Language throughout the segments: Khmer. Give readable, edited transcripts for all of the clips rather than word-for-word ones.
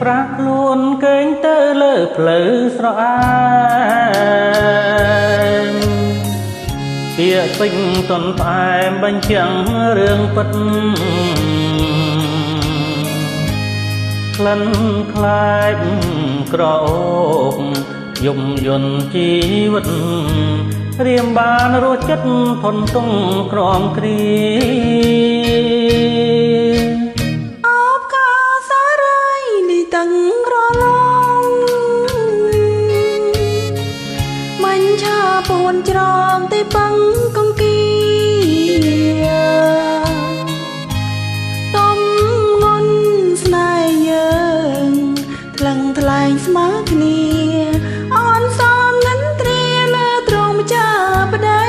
ប្រាក់ខ្លួនកេងទៅលើផ្លូវស្រអាមពាក្យពេចន៍ទន់ផ្អែមបញ្ចាំងរឿងពិតក្លិនខ្លាចក្រអូបយំយន់ជីវិតរៀមបានរស់ចិត្តធន់ទង់ក្រំគ្រាតឹងរលងមាញ់ឆាពួនច្រងទីបឹងកង្គីតំងន់ស្នេហ៍យើងថ្លឹងថ្លែងស្មើគ្នាអនសមនិនទ្រាលើទ្រង់ម្ចាស់ប្តី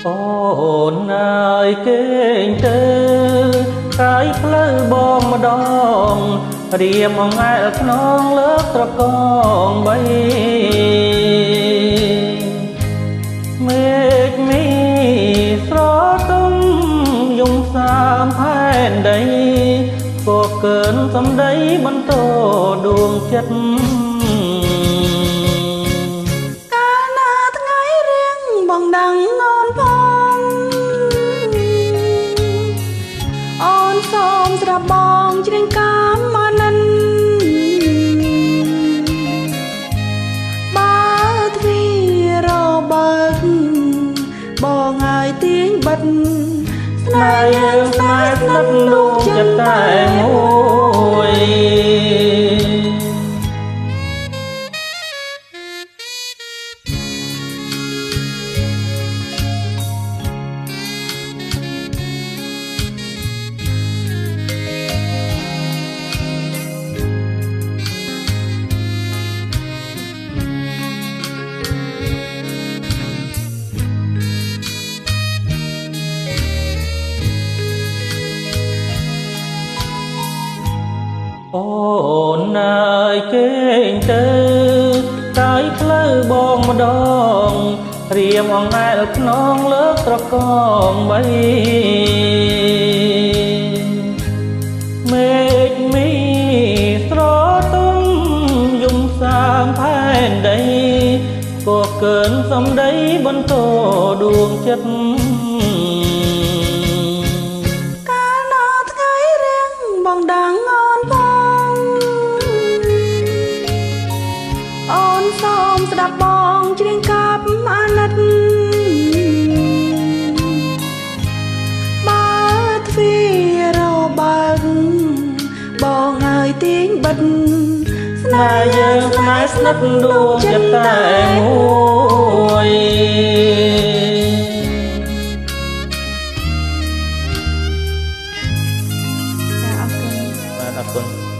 អូនអើយគេងទៅកាយផ្លូវបងម្ដងរៀមអង្អែលខ្នងលើកត្រកងបីមេឃមីស្រទុំយំសាមផែនដីក៏កើនសំដីបន្តដួងចិត្តកាលណាថ្ងៃរៀងបងដឹងអូនផងអូនសូមស្រាប់បងជ្រៀងកាមអានិនបើទ្វារបើកបងហើយទាញបិទស្នេហ៍យើងស្នេហ៍ស្និទ្ធដួងចិត្តតែមួយអូនអើយគេងទៅកាយផ្លូវបងម្ដងរៀមអង្អែលខ្នងលើកត្រកងបីមេឃមីស្រទុំយំសាមផែនដីក៏កើនសំដីបន្តដួងចិត្តកាលណាថ្ងៃរៀងបងដឹងអូនផងអូនសូមស្ដាប់បងជ្រៀងកាប់អាណិតបើទ្វារបើកបងហើយទាញបិទស្នេហ៍យើងស្នេហ៍ស្និទ្ធដួងចិត្តតែមួយចាអរគុណបាទអរគុណ